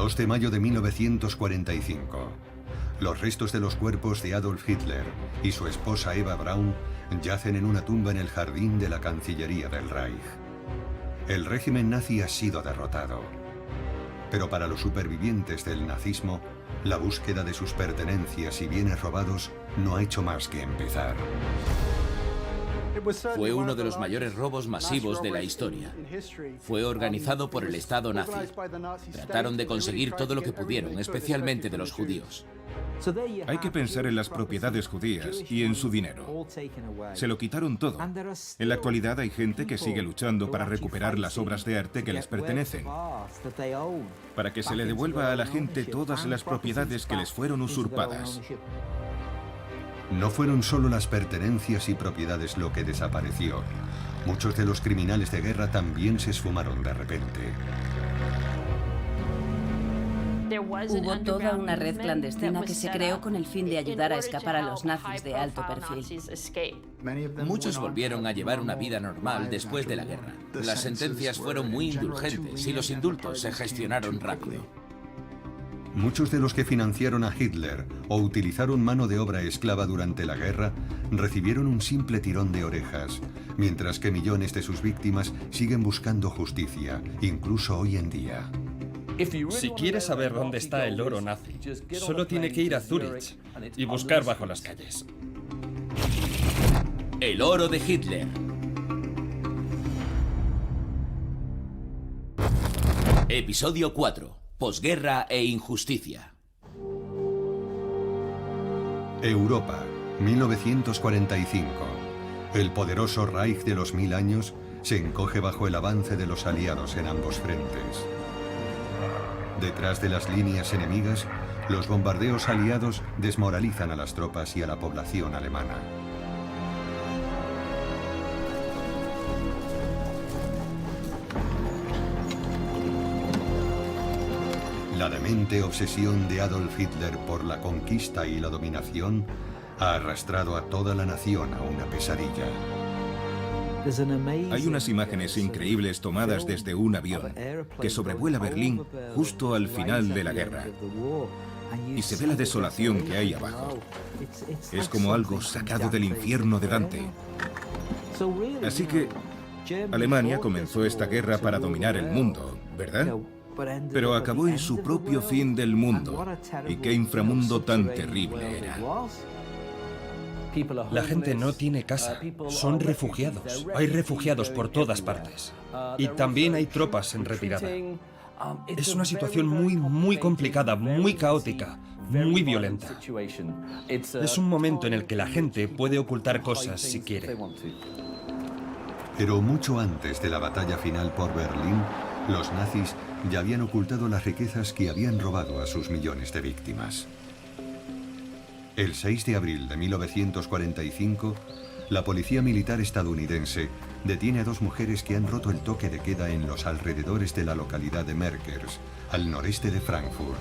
2 de mayo de 1945. Los restos de los cuerpos de Adolf Hitler y su esposa Eva Braun yacen en una tumba en el jardín de la Cancillería del Reich. El régimen nazi ha sido derrotado. Pero para los supervivientes del nazismo, la búsqueda de sus pertenencias y bienes robados no ha hecho más que empezar. Fue uno de los mayores robos masivos de la historia. Fue organizado por el Estado nazi. Trataron de conseguir todo lo que pudieron, especialmente de los judíos. Hay que pensar en las propiedades judías y en su dinero. Se lo quitaron todo. En la actualidad hay gente que sigue luchando para recuperar las obras de arte que les pertenecen, para que se le devuelva a la gente todas las propiedades que les fueron usurpadas. No fueron solo las pertenencias y propiedades lo que desapareció. Muchos de los criminales de guerra también se esfumaron de repente. Hubo toda una red clandestina que se creó con el fin de ayudar a escapar a los nazis de alto perfil. Muchos volvieron a llevar una vida normal después de la guerra. Las sentencias fueron muy indulgentes y los indultos se gestionaron rápido. Muchos de los que financiaron a Hitler o utilizaron mano de obra esclava durante la guerra recibieron un simple tirón de orejas, mientras que millones de sus víctimas siguen buscando justicia, incluso hoy en día. Si quiere saber dónde está el oro nazi, solo tiene que ir a Zúrich y buscar bajo las calles. El oro de Hitler. Episodio 4. Posguerra e injusticia. Europa, 1945. El poderoso Reich de los 1000 años se encoge bajo el avance de los aliados en ambos frentes. Detrás de las líneas enemigas, los bombardeos aliados desmoralizan a las tropas y a la población alemana. La demente obsesión de Adolf Hitler por la conquista y la dominación ha arrastrado a toda la nación a una pesadilla. Hay unas imágenes increíbles tomadas desde un avión que sobrevuela Berlín justo al final de la guerra. Y se ve la desolación que hay abajo. Es como algo sacado del infierno de Dante. Así que Alemania comenzó esta guerra para dominar el mundo, ¿verdad? Pero acabó en su propio fin del mundo. ¿Y qué inframundo tan terrible era? La gente no tiene casa, son refugiados. Hay refugiados por todas partes. Y también hay tropas en retirada. Es una situación muy complicada, muy caótica, muy violenta. Es un momento en el que la gente puede ocultar cosas si quiere. Pero mucho antes de la batalla final por Berlín, los nazis ya habían ocultado las riquezas que habían robado a sus millones de víctimas. El 6 de abril de 1945, la policía militar estadounidense detiene a 2 mujeres que han roto el toque de queda en los alrededores de la localidad de Merkers, al noreste de Frankfurt.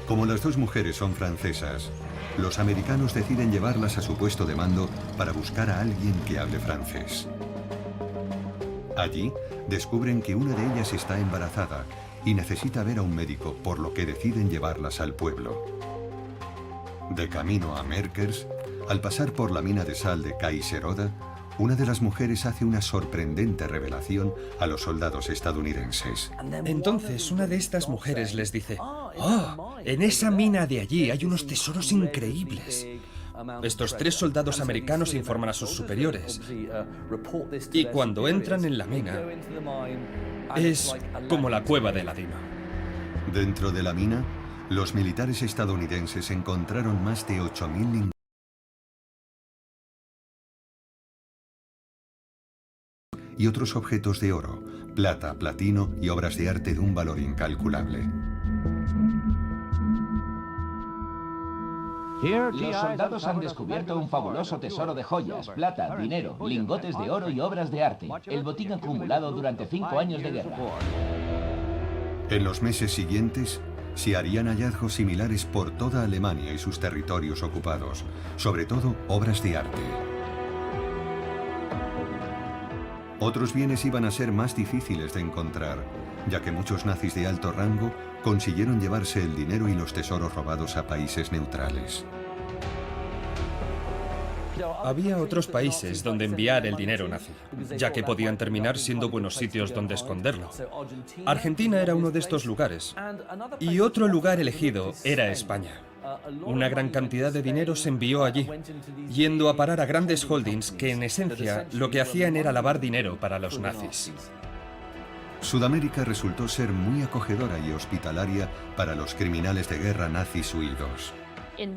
Como las 2 mujeres son francesas, los americanos deciden llevarlas a su puesto de mando para buscar a alguien que hable francés. Allí, descubren que una de ellas está embarazada y necesita ver a un médico, por lo que deciden llevarlas al pueblo. De camino a Merkers, al pasar por la mina de sal de Kaiseroda, una de las mujeres hace una sorprendente revelación a los soldados estadounidenses. Entonces, una de estas mujeres les dice: ¡Oh! En esa mina de allí hay unos tesoros increíbles. Estos 3 soldados americanos informan a sus superiores. Y cuando entran en la mina, es como la cueva de Aladino. Dentro de la mina, los militares estadounidenses encontraron más de 8.000 lingotes y otros objetos de oro, plata, platino y obras de arte de un valor incalculable. Los soldados han descubierto un fabuloso tesoro de joyas, plata, dinero, lingotes de oro y obras de arte. El botín acumulado durante 5 años de guerra. En los meses siguientes, se harían hallazgos similares por toda Alemania y sus territorios ocupados, sobre todo obras de arte. Otros bienes iban a ser más difíciles de encontrar, ya que muchos nazis de alto rango consiguieron llevarse el dinero y los tesoros robados a países neutrales. Había otros países donde enviar el dinero nazi, ya que podían terminar siendo buenos sitios donde esconderlo. Argentina era uno de estos lugares. Y otro lugar elegido era España. Una gran cantidad de dinero se envió allí, yendo a parar a grandes holdings que en esencia lo que hacían era lavar dinero para los nazis. Sudamérica resultó ser muy acogedora y hospitalaria para los criminales de guerra nazis huidos.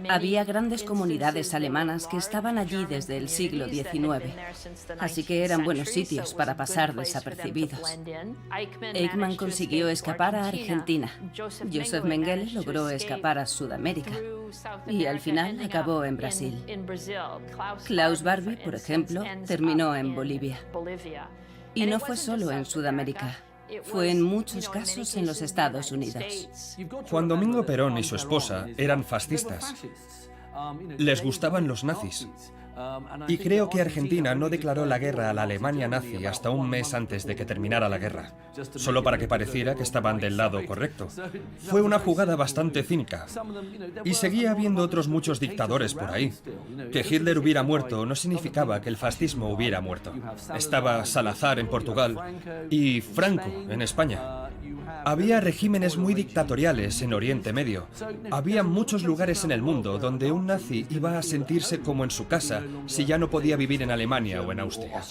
Había grandes comunidades alemanas que estaban allí desde el siglo XIX, así que eran buenos sitios para pasar desapercibidos. Eichmann consiguió escapar a Argentina, Joseph Mengele logró escapar a Sudamérica y al final acabó en Brasil. Klaus Barbie, por ejemplo, terminó en Bolivia. Y no fue solo en Sudamérica. Fue en muchos casos en los Estados Unidos. Juan Domingo Perón y su esposa eran fascistas. Les gustaban los nazis. Y creo que Argentina no declaró la guerra a la Alemania nazi hasta un mes antes de que terminara la guerra, solo para que pareciera que estaban del lado correcto. Fue una jugada bastante cínica. Y seguía habiendo otros muchos dictadores por ahí. Que Hitler hubiera muerto no significaba que el fascismo hubiera muerto. Estaba Salazar en Portugal y Franco en España. Había regímenes muy dictatoriales en Oriente Medio. Había muchos lugares en el mundo donde un nazi iba a sentirse como en su casa si ya no podía vivir en Alemania o en Austria.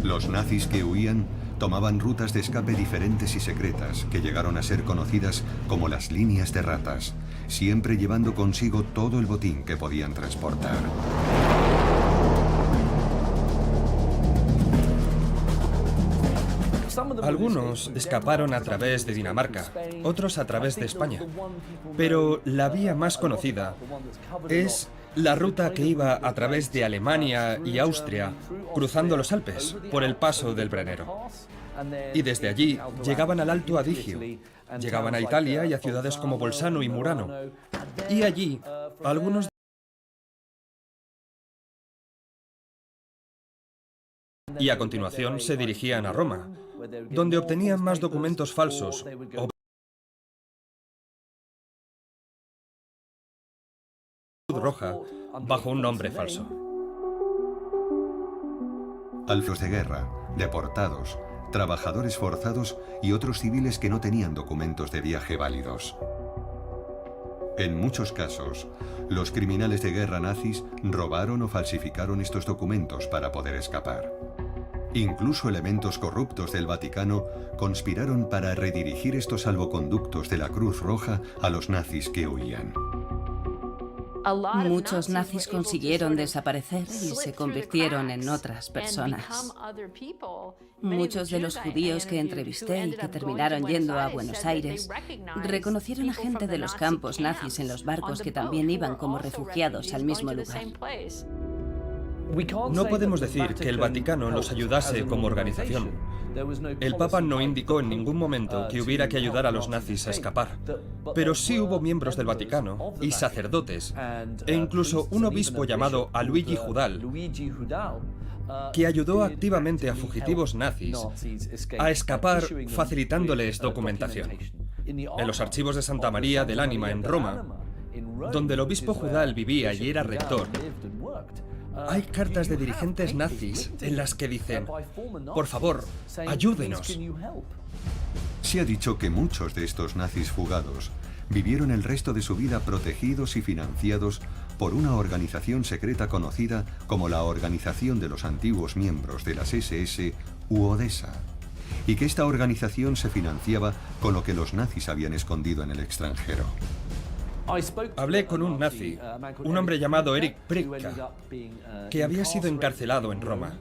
Los nazis que huían tomaban rutas de escape diferentes y secretas que llegaron a ser conocidas como las líneas de ratas, siempre llevando consigo todo el botín que podían transportar. Algunos escaparon a través de Dinamarca, otros a través de España. Pero la vía más conocida es la ruta que iba a través de Alemania y Austria, cruzando los Alpes, por el paso del Brennero. Y desde allí llegaban al Alto Adigio, llegaban a Italia y a ciudades como Bolzano y Murano. Y allí, algunos y a continuación se dirigían a Roma, donde obtenían más documentos falsos o roja bajo un nombre falso. Alfios de guerra, deportados, trabajadores forzados y otros civiles que no tenían documentos de viaje válidos. En muchos casos, los criminales de guerra nazis robaron o falsificaron estos documentos para poder escapar. Incluso elementos corruptos del Vaticano conspiraron para redirigir estos salvoconductos de la Cruz Roja a los nazis que huían. Muchos nazis consiguieron desaparecer y se convirtieron en otras personas. Muchos de los judíos que entrevisté y que terminaron yendo a Buenos Aires reconocieron a gente de los campos nazis en los barcos que también iban como refugiados al mismo lugar. No podemos decir que el Vaticano los ayudase como organización. El Papa no indicó en ningún momento que hubiera que ayudar a los nazis a escapar. Pero sí hubo miembros del Vaticano y sacerdotes, e incluso un obispo llamado Luigi Judal, que ayudó activamente a fugitivos nazis a escapar facilitándoles documentación. En los archivos de Santa María del Ánima en Roma, donde el obispo Judal vivía y era rector, hay cartas de dirigentes nazis en las que dicen: por favor, ayúdenos. Se ha dicho que muchos de estos nazis fugados vivieron el resto de su vida protegidos y financiados por una organización secreta conocida como la Organización de los Antiguos Miembros de las SS u Odessa, y que esta organización se financiaba con lo que los nazis habían escondido en el extranjero. Hablé con un nazi, un hombre llamado Erich Pritka, que había sido encarcelado en Roma,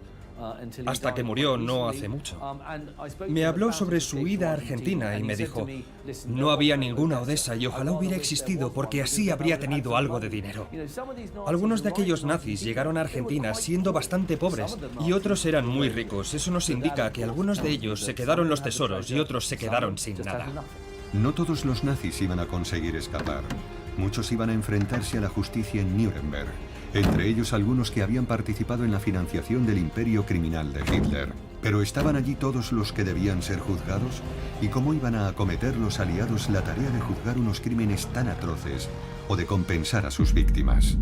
hasta que murió no hace mucho. Me habló sobre su huida a Argentina y me dijo: no había ninguna Odessa y ojalá hubiera existido porque así habría tenido algo de dinero. Algunos de aquellos nazis llegaron a Argentina siendo bastante pobres y otros eran muy ricos. Eso nos indica que algunos de ellos se quedaron los tesoros y otros se quedaron sin nada. No todos los nazis iban a conseguir escapar. Muchos iban a enfrentarse a la justicia en Nuremberg entre ellos algunos que habían participado en la financiación del imperio criminal de Hitler. Pero ¿estaban allí todos los que debían ser juzgados? ¿Y cómo iban a acometer los aliados la tarea de juzgar unos crímenes tan atroces o de compensar a sus víctimas?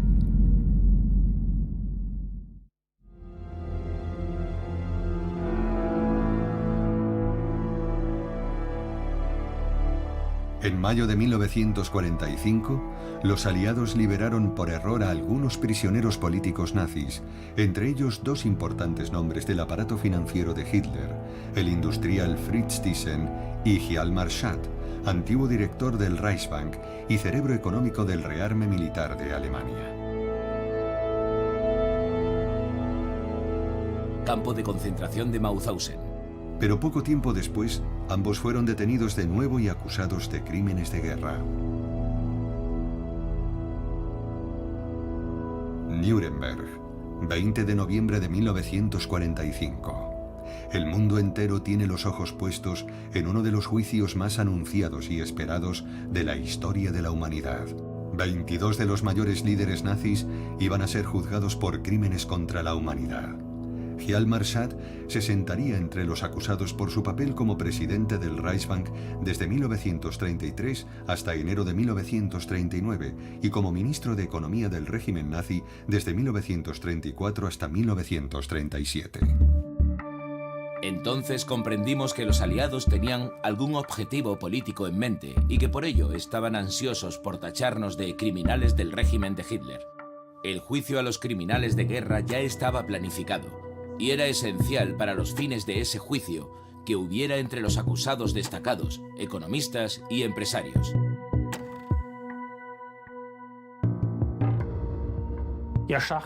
En mayo de 1945, los aliados liberaron por error a algunos prisioneros políticos nazis, entre ellos dos importantes nombres del aparato financiero de Hitler, el industrial Fritz Thyssen y Hjalmar Schacht, antiguo director del Reichsbank y cerebro económico del rearme militar de Alemania. Campo de concentración de Mauthausen. Pero poco tiempo después, ambos fueron detenidos de nuevo y acusados de crímenes de guerra. Nuremberg, 20 de noviembre de 1945. El mundo entero tiene los ojos puestos en uno de los juicios más anunciados y esperados de la historia de la humanidad. 22 de los mayores líderes nazis iban a ser juzgados por crímenes contra la humanidad. Hjalmar Schacht se sentaría entre los acusados por su papel como presidente del Reichsbank desde 1933 hasta enero de 1939 y como ministro de Economía del régimen nazi desde 1934 hasta 1937. Entonces comprendimos que los aliados tenían algún objetivo político en mente y que por ello estaban ansiosos por tacharnos de criminales del régimen de Hitler. El juicio a los criminales de guerra ya estaba planificado. Y era esencial para los fines de ese juicio que hubiera entre los acusados destacados, economistas y empresarios.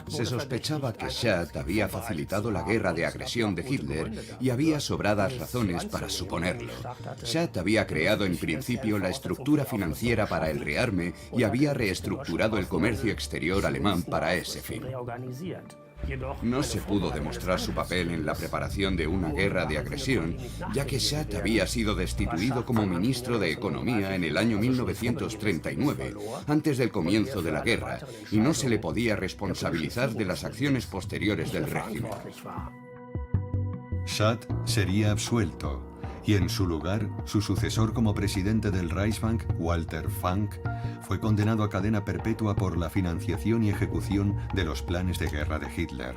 Se sospechaba que Schacht había facilitado la guerra de agresión de Hitler y había sobradas razones para suponerlo. Schacht había creado en principio la estructura financiera para el rearme y había reestructurado el comercio exterior alemán para ese fin. No se pudo demostrar su papel en la preparación de una guerra de agresión, ya que Schacht había sido destituido como ministro de Economía en el año 1939, antes del comienzo de la guerra, y no se le podía responsabilizar de las acciones posteriores del régimen. Schacht sería absuelto, y en su lugar, su sucesor como presidente del Reichsbank, Walter Funk, fue condenado a cadena perpetua por la financiación y ejecución de los planes de guerra de Hitler.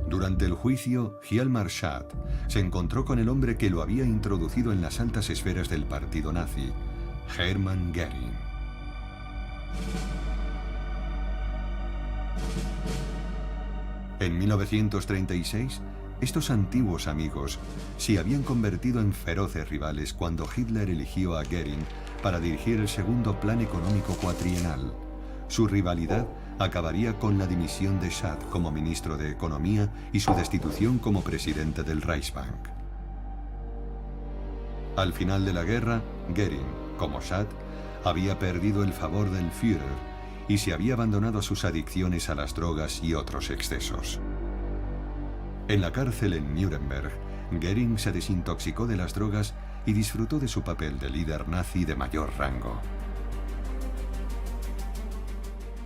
Durante el juicio, Hjalmar Schacht se encontró con el hombre que lo había introducido en las altas esferas del partido nazi, Hermann Göring. En 1936, estos antiguos amigos se habían convertido en feroces rivales cuando Hitler eligió a Göring para dirigir el segundo plan económico cuatrienal. Su rivalidad acabaría con la dimisión de Schacht como ministro de Economía y su destitución como presidente del Reichsbank. Al final de la guerra, Göring, como Schacht, había perdido el favor del Führer y se había abandonado a sus adicciones a las drogas y otros excesos. En la cárcel en Nuremberg, Göring se desintoxicó de las drogas y disfrutó de su papel de líder nazi de mayor rango.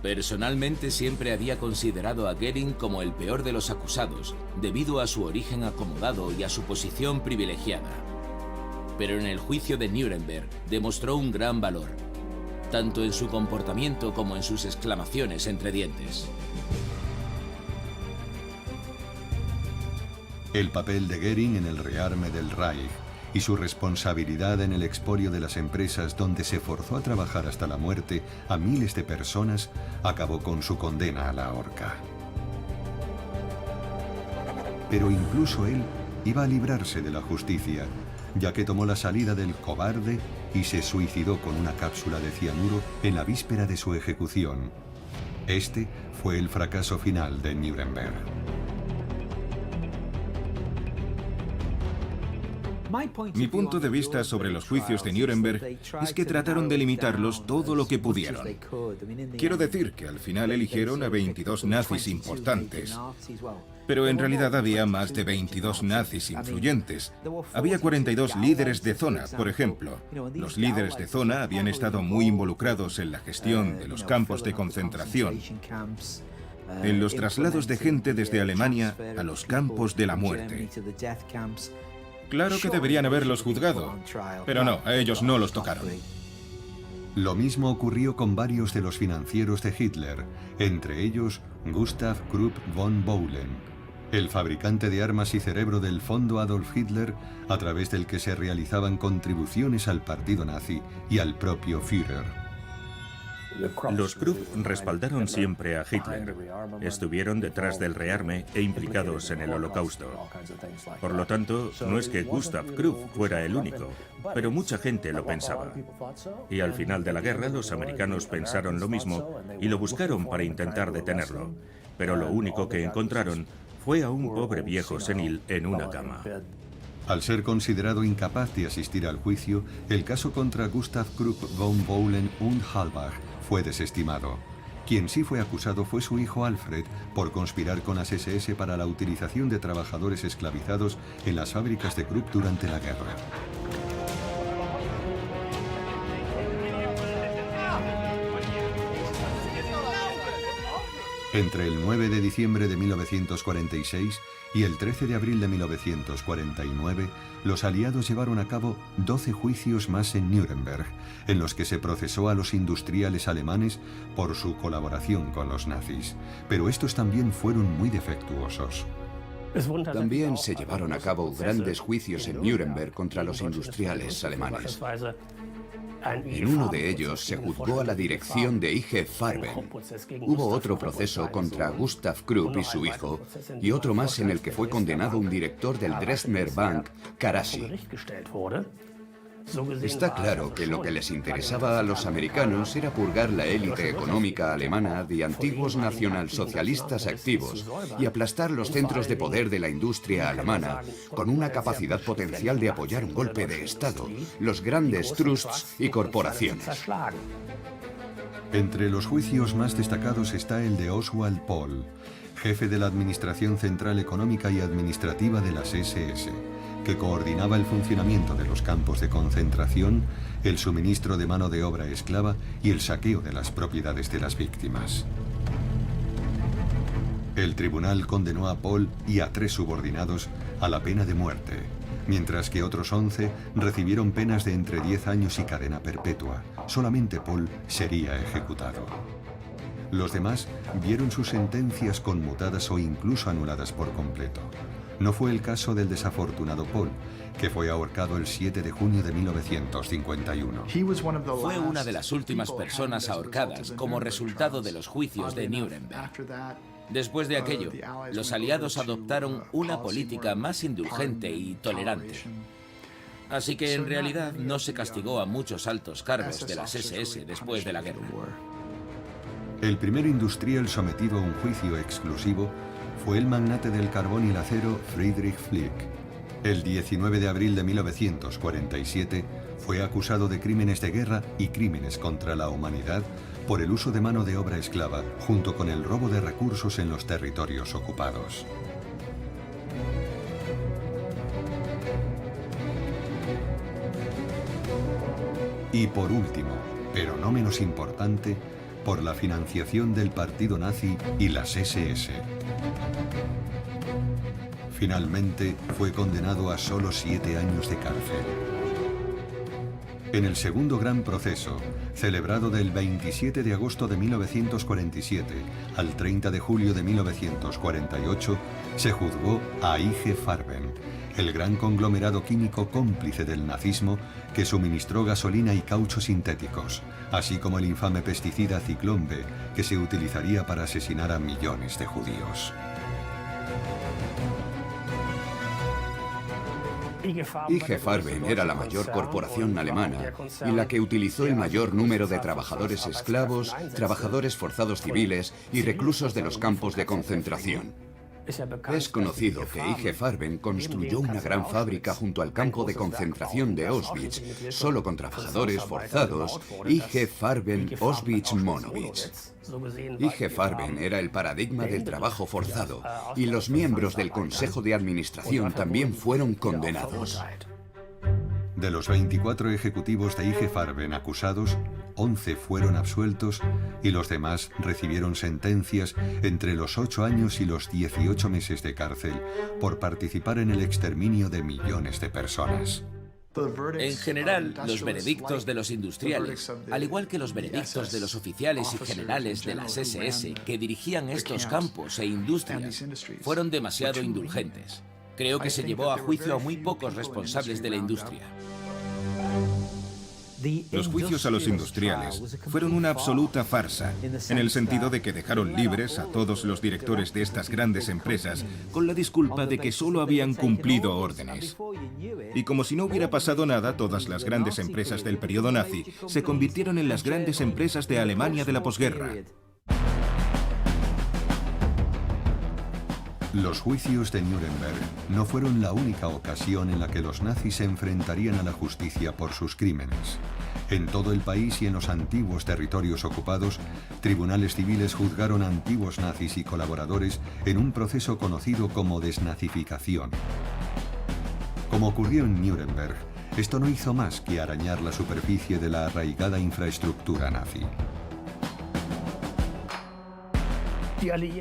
Personalmente siempre había considerado a Göring como el peor de los acusados, debido a su origen acomodado y a su posición privilegiada. Pero en el juicio de Nuremberg demostró un gran valor, tanto en su comportamiento como en sus exclamaciones entre dientes. El papel de Göring en el rearme del Reich y su responsabilidad en el expolio de las empresas donde se forzó a trabajar hasta la muerte a miles de personas acabó con su condena a la horca. Pero incluso él iba a librarse de la justicia, ya que tomó la salida del cobarde y se suicidó con una cápsula de cianuro en la víspera de su ejecución. Este fue el fracaso final de Nuremberg. Mi punto de vista sobre los juicios de Nuremberg es que trataron de limitarlos todo lo que pudieron. Quiero decir que al final eligieron a 22 nazis importantes, pero en realidad había más de 22 nazis influyentes. Había 42 líderes de zona, por ejemplo. Los líderes de zona habían estado muy involucrados en la gestión de los campos de concentración, en los traslados de gente desde Alemania a los campos de la muerte. Claro que deberían haberlos juzgado, pero no, a ellos no los tocaron. Lo mismo ocurrió con varios de los financieros de Hitler, entre ellos Gustav Krupp von Bohlen, el fabricante de armas y cerebro del Fondo Adolf Hitler, a través del que se realizaban contribuciones al partido nazi y al propio Führer. Los Krupp respaldaron siempre a Hitler, estuvieron detrás del rearme e implicados en el Holocausto. Por lo tanto, no es que Gustav Krupp fuera el único, pero mucha gente lo pensaba. Y al final de la guerra, los americanos pensaron lo mismo y lo buscaron para intentar detenerlo. Pero lo único que encontraron fue a un pobre viejo senil en una cama. Al ser considerado incapaz de asistir al juicio, el caso contra Gustav Krupp von Bohlen und Halbach fue desestimado. Quien sí fue acusado fue su hijo Alfred por conspirar con las SS para la utilización de trabajadores esclavizados en las fábricas de Krupp durante la guerra. Entre el 9 de diciembre de 1946 y el 13 de abril de 1949, los aliados llevaron a cabo 12 juicios más en Nuremberg, en los que se procesó a los industriales alemanes por su colaboración con los nazis. Pero estos también fueron muy defectuosos. También se llevaron a cabo grandes juicios en Nuremberg contra los industriales alemanes. En uno de ellos se juzgó a la dirección de IG Farben. Hubo otro proceso contra Gustav Krupp y su hijo, y otro más en el que fue condenado un director del Dresdner Bank, Karashi. Está claro que lo que les interesaba a los americanos era purgar la élite económica alemana de antiguos nacionalsocialistas activos y aplastar los centros de poder de la industria alemana con una capacidad potencial de apoyar un golpe de Estado, los grandes trusts y corporaciones. Entre los juicios más destacados está el de Oswald Pohl, jefe de la Administración Central Económica y Administrativa de las SS, que coordinaba el funcionamiento de los campos de concentración, el suministro de mano de obra esclava y el saqueo de las propiedades de las víctimas. El tribunal condenó a Pohl y a 3 subordinados a la pena de muerte, mientras que otros 11 recibieron penas de entre 10 años y cadena perpetua. Solamente Pohl sería ejecutado. Los demás vieron sus sentencias conmutadas o incluso anuladas por completo. No fue el caso del desafortunado Pohl, que fue ahorcado el 7 de junio de 1951. Fue una de las últimas personas ahorcadas como resultado de los juicios de Nuremberg. Después de aquello, los aliados adoptaron una política más indulgente y tolerante. Así que en realidad no se castigó a muchos altos cargos de las SS después de la guerra. El primer industrial sometido a un juicio exclusivo fue el magnate del carbón y el acero Friedrich Flick. El 19 de abril de 1947 fue acusado de crímenes de guerra y crímenes contra la humanidad por el uso de mano de obra esclava, junto con el robo de recursos en los territorios ocupados. Y por último, pero no menos importante, por la financiación del partido nazi y las SS. Finalmente, fue condenado a solo 7 años de cárcel. En el segundo gran proceso, celebrado del 27 de agosto de 1947 al 30 de julio de 1948, se juzgó a IG Farben, el gran conglomerado químico cómplice del nazismo que suministró gasolina y caucho sintéticos, así como el infame pesticida Ciclón B, que se utilizaría para asesinar a millones de judíos. IG Farben era la mayor corporación alemana y la que utilizó el mayor número de trabajadores esclavos, trabajadores forzados civiles y reclusos de los campos de concentración. Es conocido que IG Farben construyó una gran fábrica junto al campo de concentración de Auschwitz, solo con trabajadores forzados, IG Farben Auschwitz-Monowitz. IG Farben era el paradigma del trabajo forzado y los miembros del Consejo de Administración también fueron condenados. De los 24 ejecutivos de IG Farben acusados, 11 fueron absueltos y los demás recibieron sentencias entre los 8 años y los 18 meses de cárcel por participar en el exterminio de millones de personas. En general, los veredictos de los industriales, al igual que los veredictos de los oficiales y generales de las SS que dirigían estos campos e industrias, fueron demasiado indulgentes. Creo que se llevó a juicio a muy pocos responsables de la industria. Los juicios a los industriales fueron una absoluta farsa, en el sentido de que dejaron libres a todos los directores de estas grandes empresas con la disculpa de que solo habían cumplido órdenes. Y como si no hubiera pasado nada, todas las grandes empresas del periodo nazi se convirtieron en las grandes empresas de Alemania de la posguerra. Los juicios de Nuremberg no fueron la única ocasión en la que los nazis se enfrentarían a la justicia por sus crímenes. En todo el país y en los antiguos territorios ocupados, tribunales civiles juzgaron a antiguos nazis y colaboradores en un proceso conocido como desnazificación. Como ocurrió en Nuremberg, esto no hizo más que arañar la superficie de la arraigada infraestructura nazi.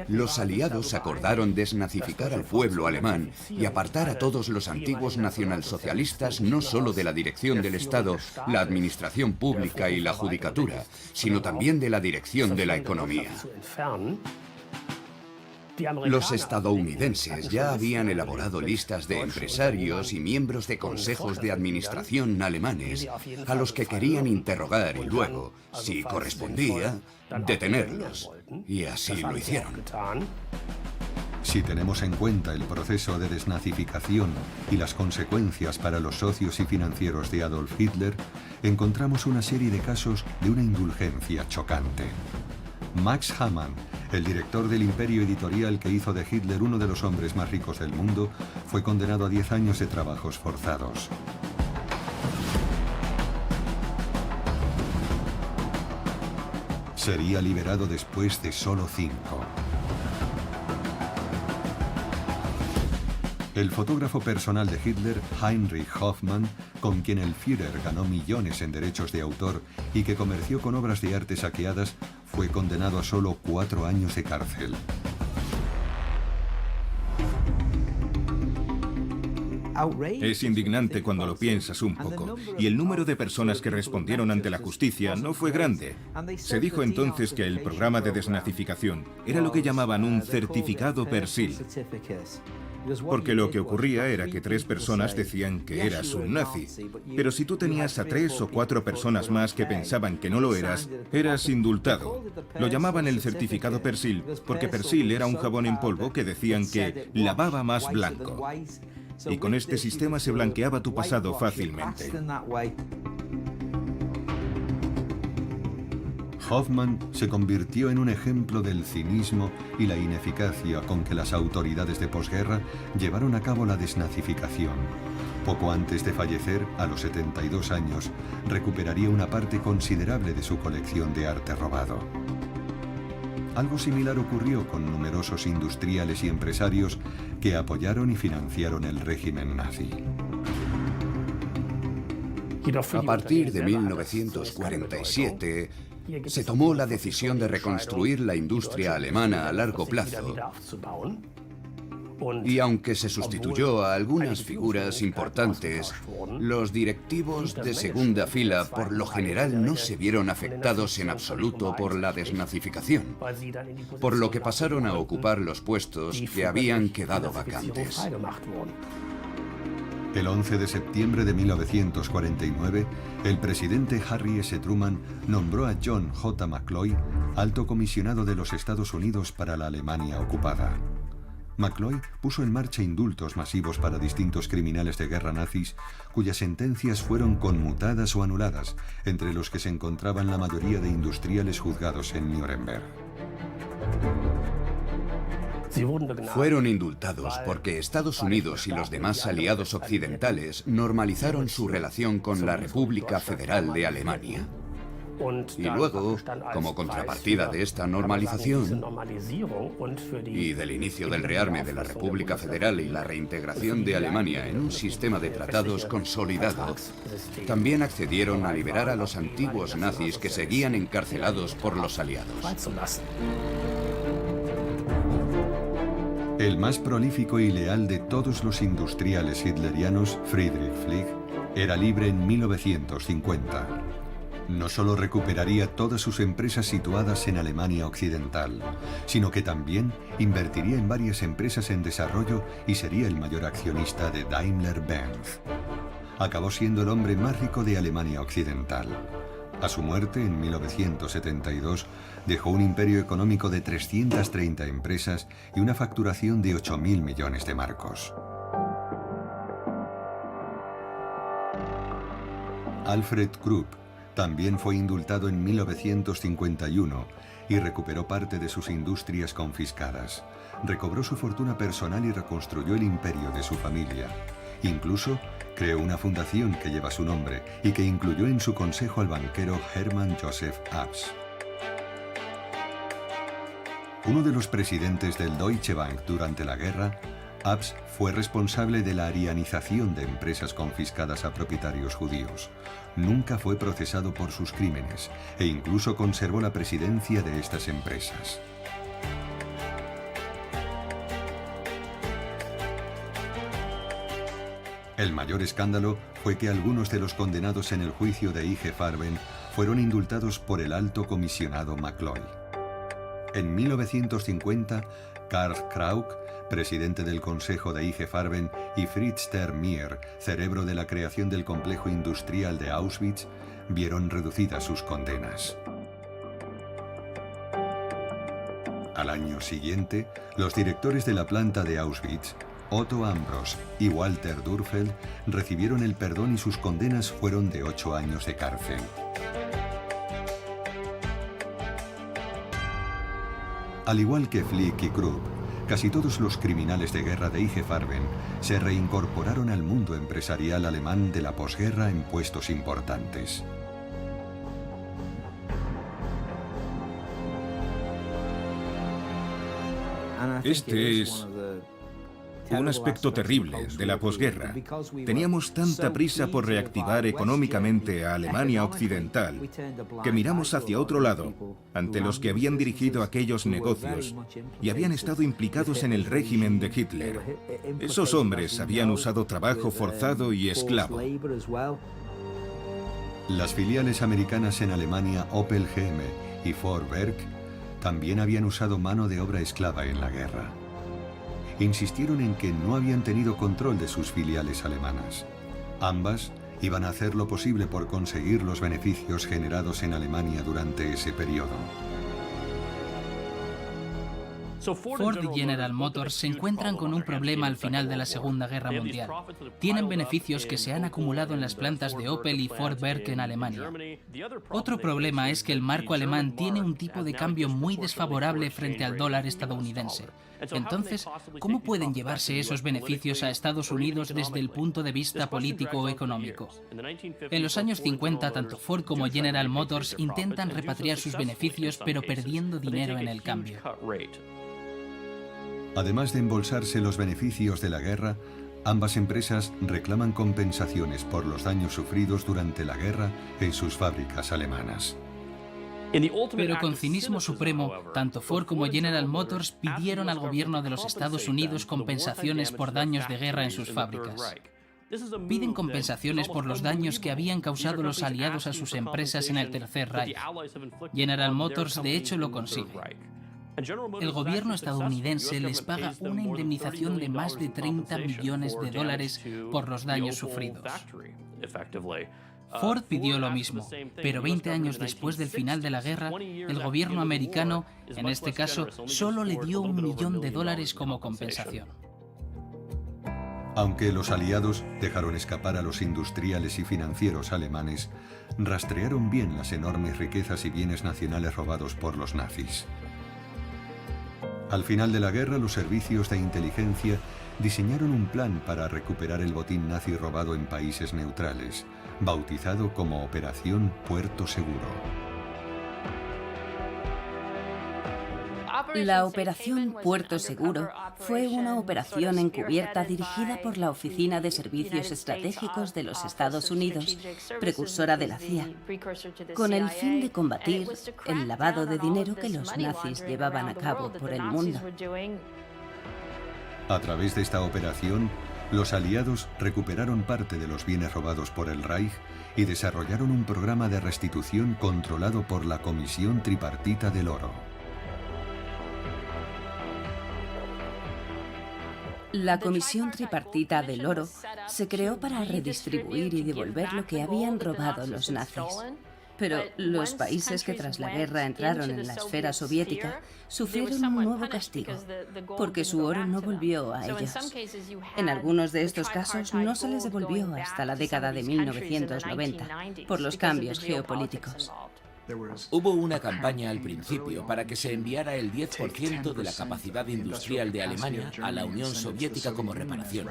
Los aliados acordaron desnazificar al pueblo alemán y apartar a todos los antiguos nacionalsocialistas no solo de la dirección del Estado, la administración pública y la judicatura, sino también de la dirección de la economía. Los estadounidenses ya habían elaborado listas de empresarios y miembros de consejos de administración alemanes a los que querían interrogar y luego, si correspondía, detenerlos. Y así lo hicieron. Si tenemos en cuenta el proceso de desnazificación y las consecuencias para los socios y financieros de Adolf Hitler, encontramos una serie de casos de una indulgencia chocante. Max Hamann, el director del imperio editorial que hizo de Hitler uno de los hombres más ricos del mundo, fue condenado a 10 años de trabajos forzados. Sería liberado después de solo 5. El fotógrafo personal de Hitler, Heinrich Hoffmann, con quien el Führer ganó millones en derechos de autor y que comerció con obras de arte saqueadas, fue condenado a solo 4 años de cárcel. Es indignante cuando lo piensas un poco, y el número de personas que respondieron ante la justicia no fue grande. Se dijo entonces que el programa de desnazificación era lo que llamaban un certificado Persil. Porque lo que ocurría era que 3 personas decían que eras un nazi, pero si tú tenías a 3 o 4 personas más que pensaban que no lo eras, eras indultado. Lo llamaban el certificado Persil, porque Persil era un jabón en polvo que decían que lavaba más blanco. Y con este sistema se blanqueaba tu pasado fácilmente. Hoffmann se convirtió en un ejemplo del cinismo y la ineficacia con que las autoridades de posguerra llevaron a cabo la desnazificación. Poco antes de fallecer, a los 72 años, recuperaría una parte considerable de su colección de arte robado. Algo similar ocurrió con numerosos industriales y empresarios que apoyaron y financiaron el régimen nazi. A partir de 1947, se tomó la decisión de reconstruir la industria alemana a largo plazo. Y aunque se sustituyó a algunas figuras importantes, los directivos de segunda fila por lo general no se vieron afectados en absoluto por la desnazificación, por lo que pasaron a ocupar los puestos que habían quedado vacantes. El 11 de septiembre de 1949, el presidente Harry S. Truman nombró a John J. McCloy alto comisionado de los Estados Unidos para la Alemania ocupada. McCloy puso en marcha indultos masivos para distintos criminales de guerra nazis, cuyas sentencias fueron conmutadas o anuladas, entre los que se encontraban la mayoría de industriales juzgados en Nuremberg. Fueron indultados porque Estados Unidos y los demás aliados occidentales normalizaron su relación con la República Federal de Alemania. Y luego, como contrapartida de esta normalización y del inicio del rearme de la República Federal y la reintegración de Alemania en un sistema de tratados consolidado, también accedieron a liberar a los antiguos nazis que seguían encarcelados por los aliados. El más prolífico y leal de todos los industriales hitlerianos, Friedrich Flick, era libre en 1950. No solo recuperaría todas sus empresas situadas en Alemania Occidental, sino que también invertiría en varias empresas en desarrollo y sería el mayor accionista de Daimler-Benz. Acabó siendo el hombre más rico de Alemania Occidental. A su muerte, en 1972, dejó un imperio económico de 330 empresas y una facturación de 8.000 millones de marcos. Alfred Krupp también fue indultado en 1951 y recuperó parte de sus industrias confiscadas. Recobró su fortuna personal y reconstruyó el imperio de su familia. Incluso creó una fundación que lleva su nombre y que incluyó en su consejo al banquero Hermann Joseph Abs. Uno de los presidentes del Deutsche Bank durante la guerra, Abs fue responsable de la arianización de empresas confiscadas a propietarios judíos. Nunca fue procesado por sus crímenes e incluso conservó la presidencia de estas empresas. El mayor escándalo fue que algunos de los condenados en el juicio de IG Farben fueron indultados por el alto comisionado McCloy. En 1950, Karl Krauk, presidente del Consejo de IG Farben, y Fritz Termier, cerebro de la creación del complejo industrial de Auschwitz, vieron reducidas sus condenas. Al año siguiente, los directores de la planta de Auschwitz, Otto Ambros y Walter Dürfeld, recibieron el perdón y sus condenas fueron de 8 años de cárcel. Al igual que Flick y Krupp, casi todos los criminales de guerra de IG Farben se reincorporaron al mundo empresarial alemán de la posguerra en puestos importantes. Este es un aspecto terrible de la posguerra. Teníamos tanta prisa por reactivar económicamente a Alemania Occidental que miramos hacia otro lado, ante los que habían dirigido aquellos negocios y habían estado implicados en el régimen de Hitler. Esos hombres habían usado trabajo forzado y esclavo. Las filiales americanas en Alemania Opel GM y Ford Werk también habían usado mano de obra esclava en la guerra. Insistieron en que no habían tenido control de sus filiales alemanas. Ambas iban a hacer lo posible por conseguir los beneficios generados en Alemania durante ese periodo. Ford y General Motors se encuentran con un problema al final de la Segunda Guerra Mundial. Tienen beneficios que se han acumulado en las plantas de Opel y Ford Werk en Alemania. Otro problema es que el marco alemán tiene un tipo de cambio muy desfavorable frente al dólar estadounidense. Entonces, ¿cómo pueden llevarse esos beneficios a Estados Unidos desde el punto de vista político o económico? En los años 50, tanto Ford como General Motors intentan repatriar sus beneficios, pero perdiendo dinero en el cambio. Además de embolsarse los beneficios de la guerra, ambas empresas reclaman compensaciones por los daños sufridos durante la guerra en sus fábricas alemanas. Pero con cinismo supremo, tanto Ford como General Motors pidieron al gobierno de los Estados Unidos compensaciones por daños de guerra en sus fábricas. Piden compensaciones por los daños que habían causado los aliados a sus empresas en el Tercer Reich. General Motors, de hecho, lo consigue. El gobierno estadounidense les paga una indemnización de más de 30 millones de dólares por los daños sufridos. Ford pidió lo mismo, pero 20 años después del final de la guerra, el gobierno americano, en este caso, solo le dio $1 millón como compensación. Aunque los aliados dejaron escapar a los industriales y financieros alemanes, rastrearon bien las enormes riquezas y bienes nacionales robados por los nazis. Al final de la guerra, los servicios de inteligencia diseñaron un plan para recuperar el botín nazi robado en países neutrales, bautizado como Operación Puerto Seguro. La Operación Puerto Seguro fue una operación encubierta dirigida por la Oficina de Servicios Estratégicos de los Estados Unidos, precursora de la CIA, con el fin de combatir el lavado de dinero que los nazis llevaban a cabo por el mundo. A través de esta operación, los aliados recuperaron parte de los bienes robados por el Reich y desarrollaron un programa de restitución controlado por la Comisión Tripartita del Oro. La Comisión Tripartita del Oro se creó para redistribuir y devolver lo que habían robado los nazis. Pero los países que tras la guerra entraron en la esfera soviética sufrieron un nuevo castigo, porque su oro no volvió a ellos. En algunos de estos casos no se les devolvió hasta la década de 1990, por los cambios geopolíticos. Hubo una campaña al principio para que se enviara el 10% de la capacidad industrial de Alemania a la Unión Soviética como reparación.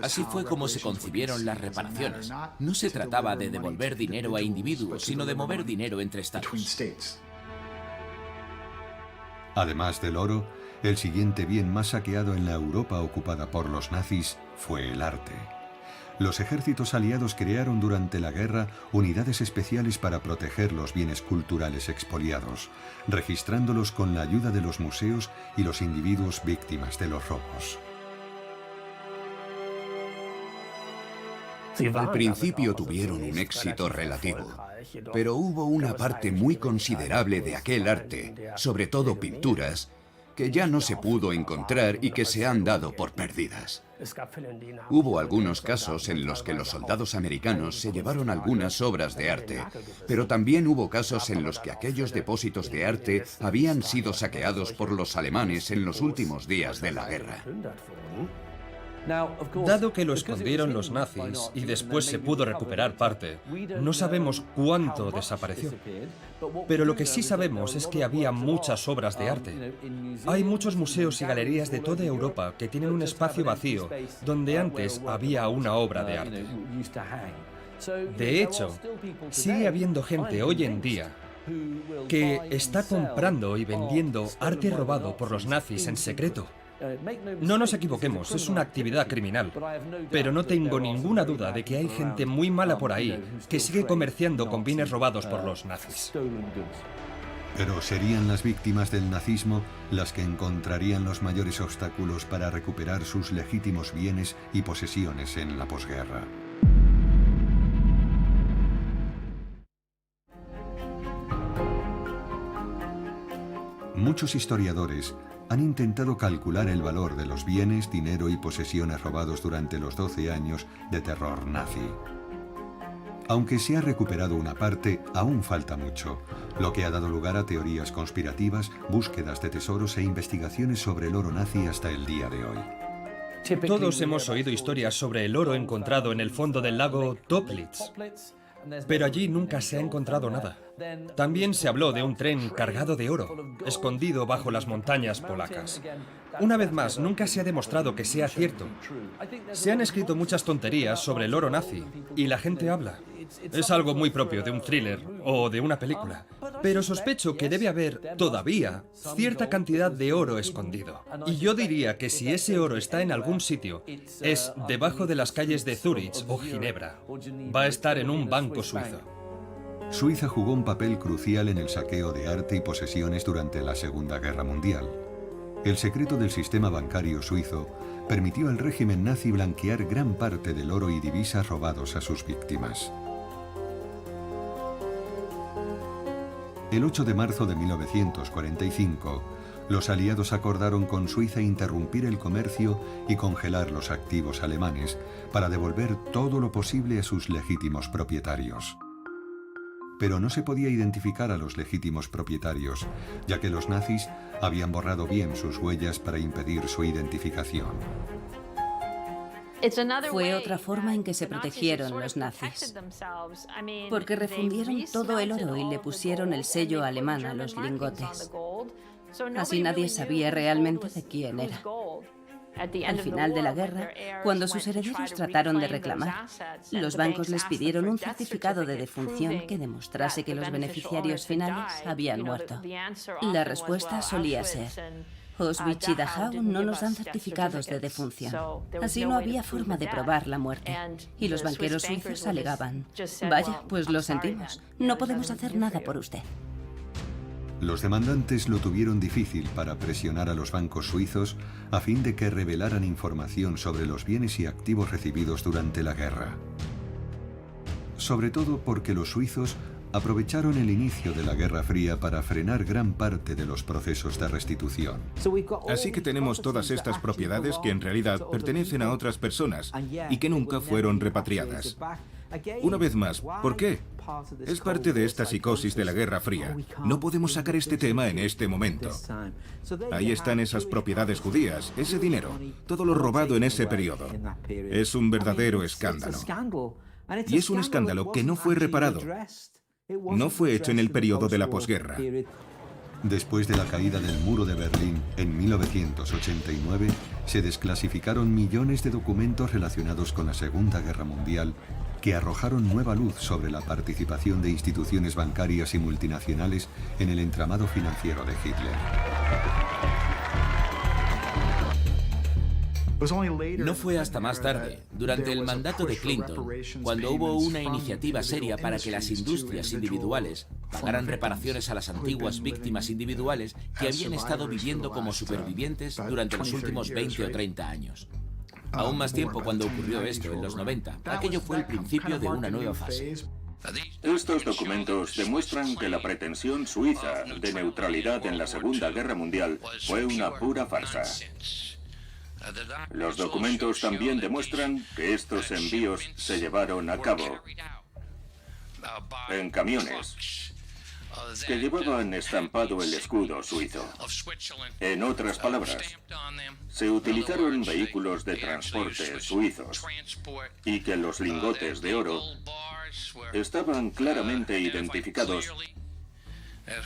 Así fue como se concibieron las reparaciones. No se trataba de devolver dinero a individuos, sino de mover dinero entre estados. Además del oro, el siguiente bien más saqueado en la Europa ocupada por los nazis fue el arte. Los ejércitos aliados crearon durante la guerra unidades especiales para proteger los bienes culturales expoliados, registrándolos con la ayuda de los museos y los individuos víctimas de los robos. Al principio tuvieron un éxito relativo, pero hubo una parte muy considerable de aquel arte, sobre todo pinturas, que ya no se pudo encontrar y que se han dado por perdidas. Hubo algunos casos en los que los soldados americanos se llevaron algunas obras de arte, pero también hubo casos en los que aquellos depósitos de arte habían sido saqueados por los alemanes en los últimos días de la guerra. Dado que lo escondieron los nazis y después se pudo recuperar parte, no sabemos cuánto desapareció. Pero lo que sí sabemos es que había muchas obras de arte. Hay muchos museos y galerías de toda Europa que tienen un espacio vacío donde antes había una obra de arte. De hecho, sigue habiendo gente hoy en día que está comprando y vendiendo arte robado por los nazis en secreto. No nos equivoquemos, es una actividad criminal, pero no tengo ninguna duda de que hay gente muy mala por ahí que sigue comerciando con bienes robados por los nazis. Pero serían las víctimas del nazismo las que encontrarían los mayores obstáculos para recuperar sus legítimos bienes y posesiones en la posguerra. Muchos historiadores han intentado calcular el valor de los bienes, dinero y posesiones robados durante los 12 años de terror nazi. Aunque se ha recuperado una parte, aún falta mucho, lo que ha dado lugar a teorías conspirativas, búsquedas de tesoros e investigaciones sobre el oro nazi hasta el día de hoy. Todos hemos oído historias sobre el oro encontrado en el fondo del lago Toplitz, pero allí nunca se ha encontrado nada. También se habló de un tren cargado de oro, escondido bajo las montañas polacas. Una vez más, nunca se ha demostrado que sea cierto. Se han escrito muchas tonterías sobre el oro nazi, y la gente habla. Es algo muy propio de un thriller o de una película. Pero sospecho que debe haber, todavía, cierta cantidad de oro escondido. Y yo diría que si ese oro está en algún sitio, es debajo de las calles de Zúrich o Ginebra. Va a estar en un banco suizo. Suiza jugó un papel crucial en el saqueo de arte y posesiones durante la Segunda Guerra Mundial. El secreto del sistema bancario suizo permitió al régimen nazi blanquear gran parte del oro y divisas robados a sus víctimas. El 8 de marzo de 1945, los aliados acordaron con Suiza interrumpir el comercio y congelar los activos alemanes para devolver todo lo posible a sus legítimos propietarios. Pero no se podía identificar a los legítimos propietarios, ya que los nazis habían borrado bien sus huellas para impedir su identificación. Fue otra forma en que se protegieron los nazis, porque refundieron todo el oro y le pusieron el sello alemán a los lingotes. Así nadie sabía realmente de quién era. Al final de la guerra, cuando sus herederos trataron de reclamar, los bancos les pidieron un certificado de defunción que demostrase que los beneficiarios finales habían muerto. La respuesta solía ser: Auschwitz y Dachau no nos dan certificados de defunción. Así no había forma de probar la muerte. Y los banqueros suizos alegaban: vaya, pues lo sentimos, no podemos hacer nada por usted. Los demandantes lo tuvieron difícil para presionar a los bancos suizos a fin de que revelaran información sobre los bienes y activos recibidos durante la guerra. Sobre todo porque los suizos aprovecharon el inicio de la Guerra Fría para frenar gran parte de los procesos de restitución. Así que tenemos todas estas propiedades que en realidad pertenecen a otras personas y que nunca fueron repatriadas. Una vez más, ¿por qué? Es parte de esta psicosis de la Guerra Fría. No podemos sacar este tema en este momento. Ahí están esas propiedades judías, ese dinero, todo lo robado en ese periodo. Es un verdadero escándalo. Y es un escándalo que no fue reparado. No fue hecho en el periodo de la posguerra. Después de la caída del muro de Berlín en 1989, se desclasificaron millones de documentos relacionados con la Segunda Guerra Mundial que arrojaron nueva luz sobre la participación de instituciones bancarias y multinacionales en el entramado financiero de Hitler. No fue hasta más tarde, durante el mandato de Clinton, cuando hubo una iniciativa seria para que las industrias individuales pagaran reparaciones a las antiguas víctimas individuales que habían estado viviendo como supervivientes durante los últimos 20 o 30 años. Aún más tiempo cuando ocurrió esto, en los 90. Aquello fue el principio de una nueva fase. Estos documentos demuestran que la pretensión suiza de neutralidad en la Segunda Guerra Mundial fue una pura farsa. Los documentos también demuestran que estos envíos se llevaron a cabo en camiones que llevaban estampado el escudo suizo. En otras palabras, se utilizaron vehículos de transporte suizos y que los lingotes de oro estaban claramente identificados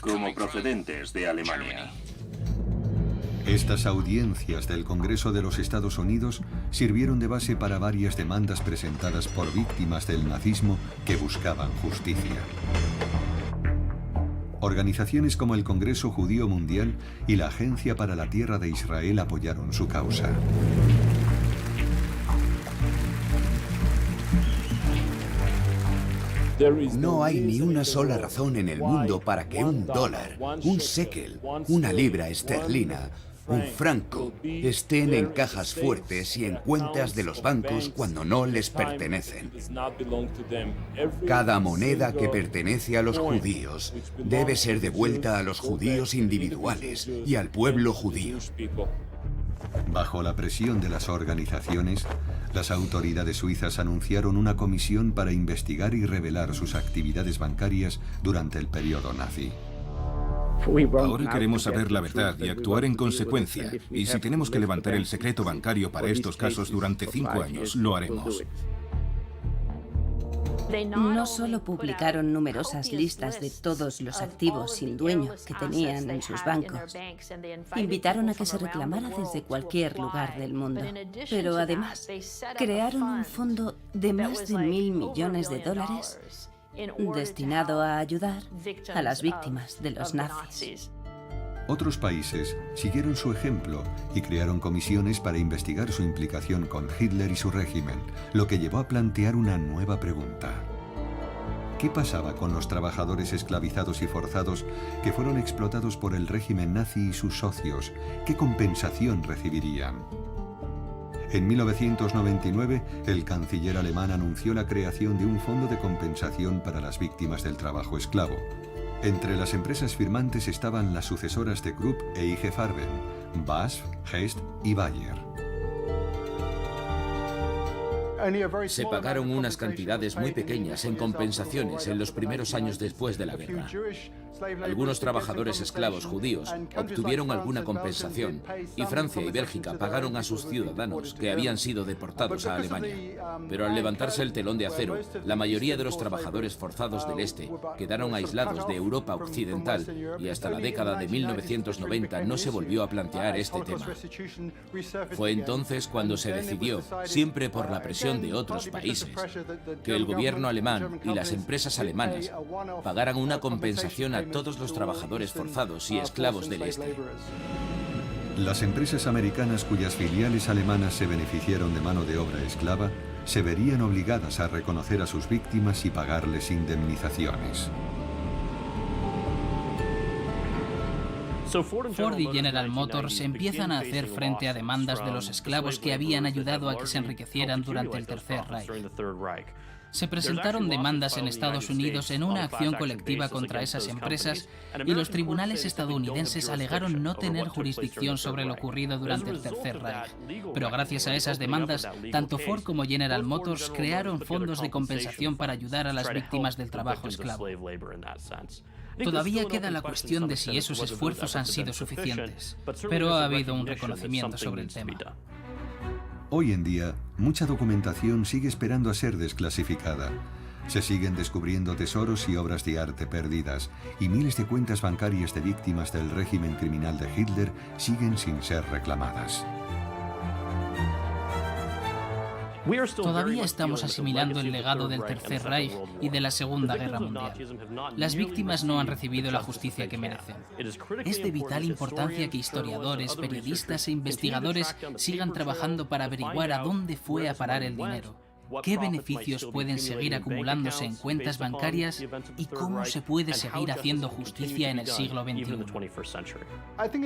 como procedentes de Alemania. Estas audiencias del Congreso de los Estados Unidos sirvieron de base para varias demandas presentadas por víctimas del nazismo que buscaban justicia. Organizaciones como el Congreso Judío Mundial y la Agencia para la Tierra de Israel apoyaron su causa. No hay ni una sola razón en el mundo para que un dólar, un shekel, una libra esterlina, un franco estén en cajas fuertes y en cuentas de los bancos cuando no les pertenecen. Cada moneda que pertenece a los judíos debe ser devuelta a los judíos individuales y al pueblo judío. Bajo la presión de las organizaciones, las autoridades suizas anunciaron una comisión para investigar y revelar sus actividades bancarias durante el periodo nazi. Ahora queremos saber la verdad y actuar en consecuencia. Y si tenemos que levantar el secreto bancario para estos casos durante 5 años, lo haremos. No solo publicaron numerosas listas de todos los activos sin dueño que tenían en sus bancos, invitaron a que se reclamara desde cualquier lugar del mundo, pero además crearon un fondo de más de $1.000 millones destinado a ayudar a las víctimas de los nazis. Otros países siguieron su ejemplo y crearon comisiones para investigar su implicación con Hitler y su régimen, lo que llevó a plantear una nueva pregunta. ¿Qué pasaba con los trabajadores esclavizados y forzados que fueron explotados por el régimen nazi y sus socios? ¿Qué compensación recibirían? En 1999, el canciller alemán anunció la creación de un fondo de compensación para las víctimas del trabajo esclavo. Entre las empresas firmantes estaban las sucesoras de Krupp e IG Farben, BASF, Hess y Bayer. Se pagaron unas cantidades muy pequeñas en compensaciones en los primeros años después de la guerra. Algunos trabajadores esclavos judíos obtuvieron alguna compensación y Francia y Bélgica pagaron a sus ciudadanos que habían sido deportados a Alemania. Pero al levantarse el telón de acero, la mayoría de los trabajadores forzados del Este quedaron aislados de Europa occidental y hasta la década de 1990 no se volvió a plantear este tema. Fue entonces cuando se decidió, siempre por la presión de otros países, que el gobierno alemán y las empresas alemanas pagaran una compensación a todos los trabajadores forzados y esclavos del Este. Las empresas americanas cuyas filiales alemanas se beneficiaron de mano de obra esclava se verían obligadas a reconocer a sus víctimas y pagarles indemnizaciones. Ford y General Motors empiezan a hacer frente a demandas de los esclavos que habían ayudado a que se enriquecieran durante el Tercer Reich. Se presentaron demandas en Estados Unidos en una acción colectiva contra esas empresas y los tribunales estadounidenses alegaron no tener jurisdicción sobre lo ocurrido durante el Tercer Reich. Pero gracias a esas demandas, tanto Ford como General Motors crearon fondos de compensación para ayudar a las víctimas del trabajo esclavo. Todavía queda la cuestión de si esos esfuerzos han sido suficientes, pero ha habido un reconocimiento sobre el tema. Hoy en día, mucha documentación sigue esperando a ser desclasificada. Se siguen descubriendo tesoros y obras de arte perdidas, y miles de cuentas bancarias de víctimas del régimen criminal de Hitler siguen sin ser reclamadas. Todavía estamos asimilando el legado del Tercer Reich y de la Segunda Guerra Mundial. Las víctimas no han recibido la justicia que merecen. Es de vital importancia que historiadores, periodistas e investigadores sigan trabajando para averiguar a dónde fue a parar el dinero, qué beneficios pueden seguir acumulándose en cuentas bancarias y cómo se puede seguir haciendo justicia en el siglo XXI.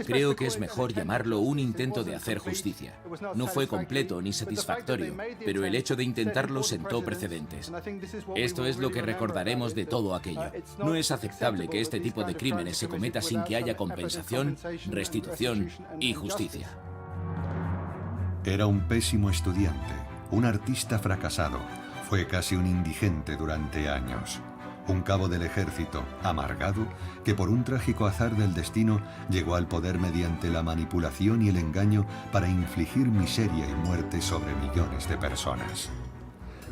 Creo que es mejor llamarlo un intento de hacer justicia. No fue completo ni satisfactorio, pero el hecho de intentarlo sentó precedentes. Esto es lo que recordaremos de todo aquello. No es aceptable que este tipo de crímenes se cometa sin que haya compensación, restitución y justicia. Era un pésimo estudiante. Un artista fracasado, fue casi un indigente durante años. Un cabo del ejército, amargado, que por un trágico azar del destino llegó al poder mediante la manipulación y el engaño para infligir miseria y muerte sobre millones de personas.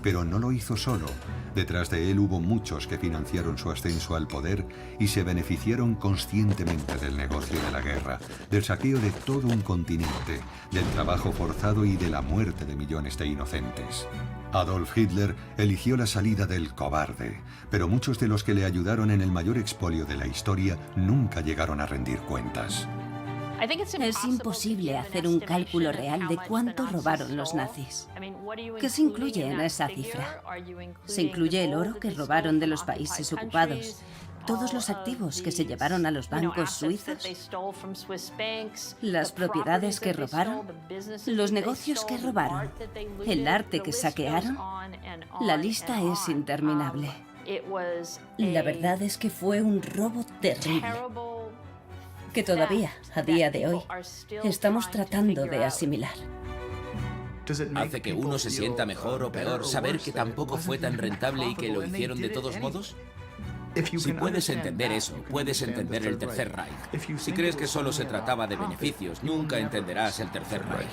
Pero no lo hizo solo. Detrás de él hubo muchos que financiaron su ascenso al poder y se beneficiaron conscientemente del negocio de la guerra, del saqueo de todo un continente, del trabajo forzado y de la muerte de millones de inocentes. Adolf Hitler eligió la salida del cobarde, pero muchos de los que le ayudaron en el mayor expolio de la historia nunca llegaron a rendir cuentas. Es imposible hacer un cálculo real de cuánto robaron los nazis. ¿Qué se incluye en esa cifra? Se incluye el oro que robaron de los países ocupados, todos los activos que se llevaron a los bancos suizos, las propiedades que robaron, los negocios que robaron, el arte que saquearon. La lista es interminable. La verdad es que fue un robo terrible, que todavía, a día de hoy, estamos tratando de asimilar. ¿Hace que uno se sienta mejor o peor saber que tampoco fue tan rentable y que lo hicieron de todos modos? Si puedes entender eso, puedes entender el Tercer Reich. Si crees que solo se trataba de beneficios, nunca entenderás el Tercer Reich.